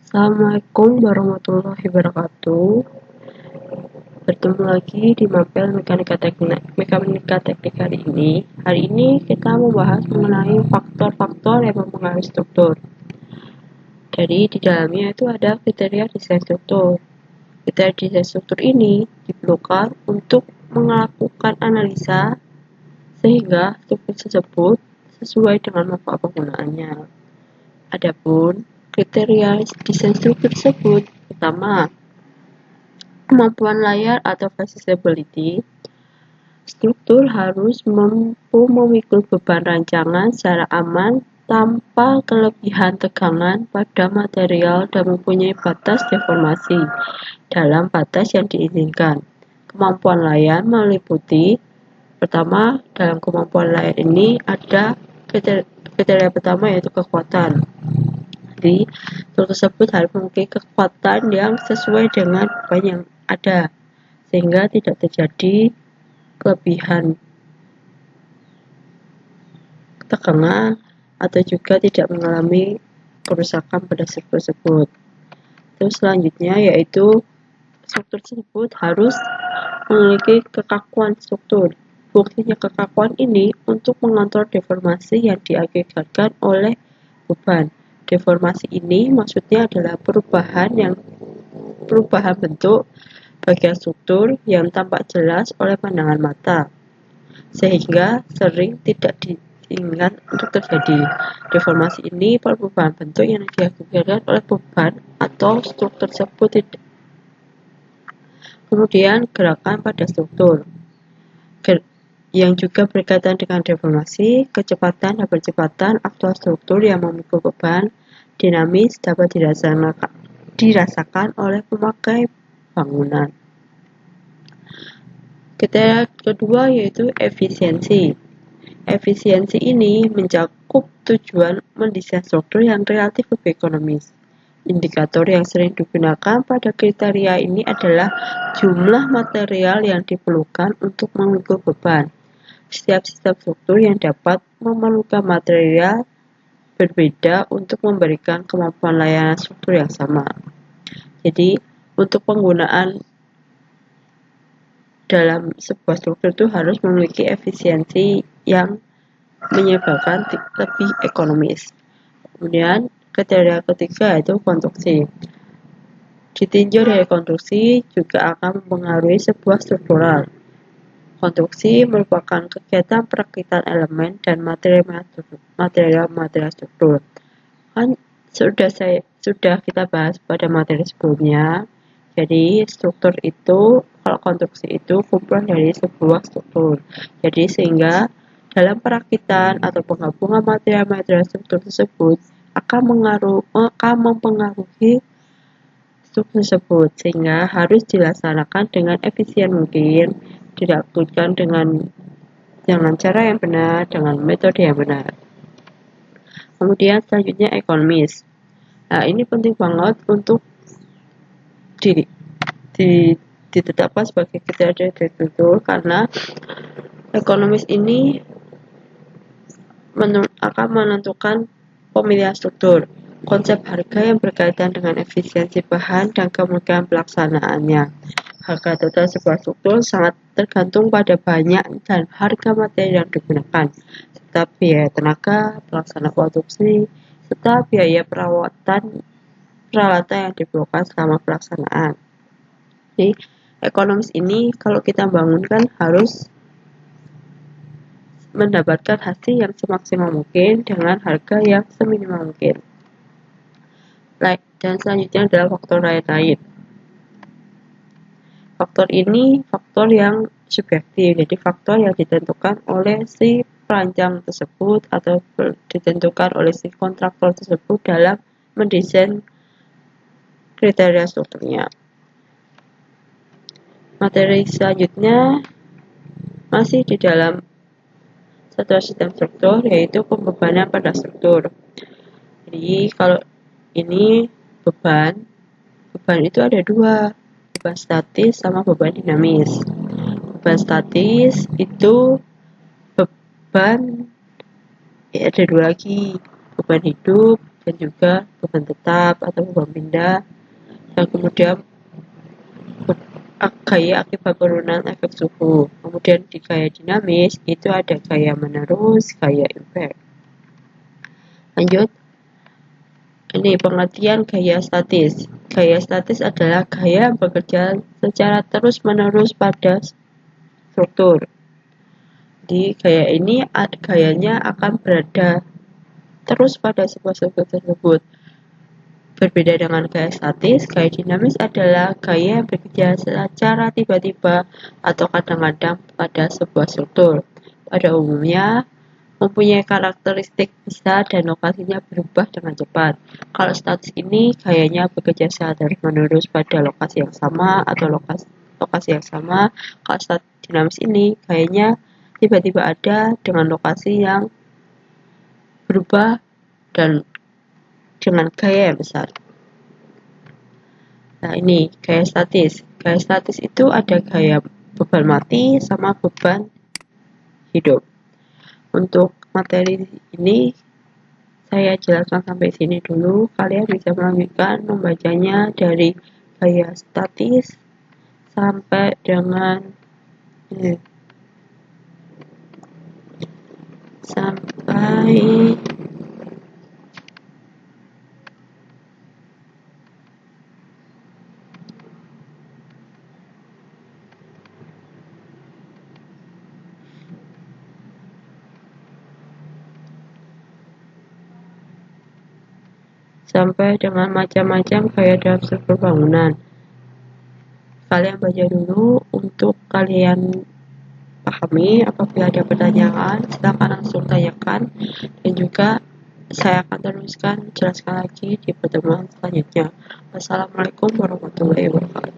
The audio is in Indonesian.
Assalamualaikum warahmatullahi wabarakatuh. Bertemu lagi di Mapel Mekanika Teknik hari ini. Hari ini kita membahas mengenai faktor-faktor yang mempengaruhi struktur. Jadi di dalamnya itu ada kriteria desain struktur. Kriteria desain struktur ini diperlukan untuk melakukan analisa sehingga struktur tersebut sesuai dengan manfaat penggunaannya. Adapun kriteria desain struktur tersebut pertama, kemampuan layar atau feasibility. Struktur harus mampu memikul beban rancangan secara aman tanpa kelebihan tegangan pada material dan mempunyai batas deformasi dalam batas yang diizinkan. Kemampuan layar meliputi pertama, dalam kemampuan layar ini ada kriteria pertama yaitu kekuatan. Jadi, struktur tersebut harus memiliki kekuatan yang sesuai dengan beban yang ada, sehingga tidak terjadi kelebihan tegangan atau juga tidak mengalami kerusakan pada struktur tersebut. Terus selanjutnya yaitu struktur tersebut harus memiliki kekakuan struktur. Buktinya kekakuan ini untuk mengontrol deformasi yang diakibatkan oleh beban. Deformasi ini maksudnya adalah perubahan bentuk bagian struktur yang tampak jelas oleh pandangan mata, sehingga sering tidak diinginkan untuk terjadi. Deformasi ini perubahan bentuk yang diakibatkan oleh beban atau struktur tersebut. Kemudian gerakan pada struktur yang juga berkaitan dengan deformasi, kecepatan dan percepatan aktual struktur yang memikul beban dinamis dapat dirasakan oleh pemakai bangunan. Kriteria kedua yaitu efisiensi. Efisiensi ini mencakup tujuan mendesain struktur yang relatif lebih ekonomis. Indikator yang sering digunakan pada kriteria ini adalah jumlah material yang diperlukan untuk memikul beban. Setiap sistem struktur yang dapat memerlukan material berbeda untuk memberikan kemampuan layanan struktur yang sama. Jadi, untuk penggunaan dalam sebuah struktur itu harus memiliki efisiensi yang menyebabkan lebih ekonomis. Kemudian, kriteria ketiga yaitu konstruksi. Ditinjau dari konstruksi juga akan mempengaruhi sebuah struktural. Konstruksi merupakan kegiatan perakitan elemen dan material struktur. Kan sudah kita bahas pada materi sebelumnya. Jadi struktur itu, kalau konstruksi itu kumpulan dari sebuah struktur. Jadi sehingga dalam perakitan atau penggabungan material struktur tersebut akan mempengaruhi struktur tersebut, sehingga harus dilaksanakan dengan efisien mungkin, dilakukan dengan cara yang benar, dengan metode yang benar. Kemudian selanjutnya ekonomis. Nah, ini penting banget untuk ditetapkan sebagai kriteria struktur karena ekonomis ini akan menentukan pemilihan struktur. Konsep harga yang berkaitan dengan efisiensi bahan dan kemungkinan pelaksanaannya. Harga total sebuah struktur sangat tergantung pada banyak dan harga materi yang digunakan, serta biaya tenaga, pelaksana produksi, serta biaya peralatan yang diperlukan selama pelaksanaan. Jadi, ekonomis ini kalau kita bangunkan harus mendapatkan hasil yang semaksimal mungkin dengan harga yang seminimal mungkin. Dan selanjutnya adalah faktor lain-lain. Faktor ini faktor yang subjektif, jadi faktor yang ditentukan oleh si perancang tersebut atau ditentukan oleh si kontraktor tersebut dalam mendesain kriteria strukturnya. Materi selanjutnya masih di dalam satu sistem struktur, yaitu pembebanan pada struktur. Jadi kalau ini beban itu ada dua, beban statis sama beban dinamis. Beban statis itu beban ada dua lagi, beban hidup dan juga beban tetap atau beban pindah, dan kemudian gaya akibat penurunan efek suhu. Kemudian di gaya dinamis itu ada gaya menerus, gaya impact. Lanjut, ini pengertian gaya statis. Gaya statis adalah gaya yang bekerja secara terus-menerus pada struktur. Di gaya ini gayanya akan berada terus pada sebuah struktur tersebut. Berbeda dengan gaya statis, gaya dinamis adalah gaya yang bekerja secara tiba-tiba atau kadang-kadang pada sebuah struktur. Pada umumnya, mempunyai karakteristik besar dan lokasinya berubah dengan cepat. Kalau statis ini gayanya bekerja secara terus-menerus pada lokasi yang sama atau lokasi yang sama. Kalau statis dinamis ini gayanya tiba-tiba ada dengan lokasi yang berubah dan dengan gaya yang besar. Nah, ini gaya statis. Gaya statis itu ada gaya beban mati sama beban hidup. Untuk materi ini saya jelaskan sampai sini dulu. Kalian bisa melanjutkan membacanya dari gaya statis sampai dengan ini. Sampai dengan macam-macam gaya dalam struktur bangunan. Kalian baca dulu untuk kalian pahami. Apabila ada pertanyaan, silakan langsung tanyakan, dan juga saya akan teruskan jelaskan lagi di pertemuan selanjutnya. Wassalamualaikum warahmatullahi wabarakatuh.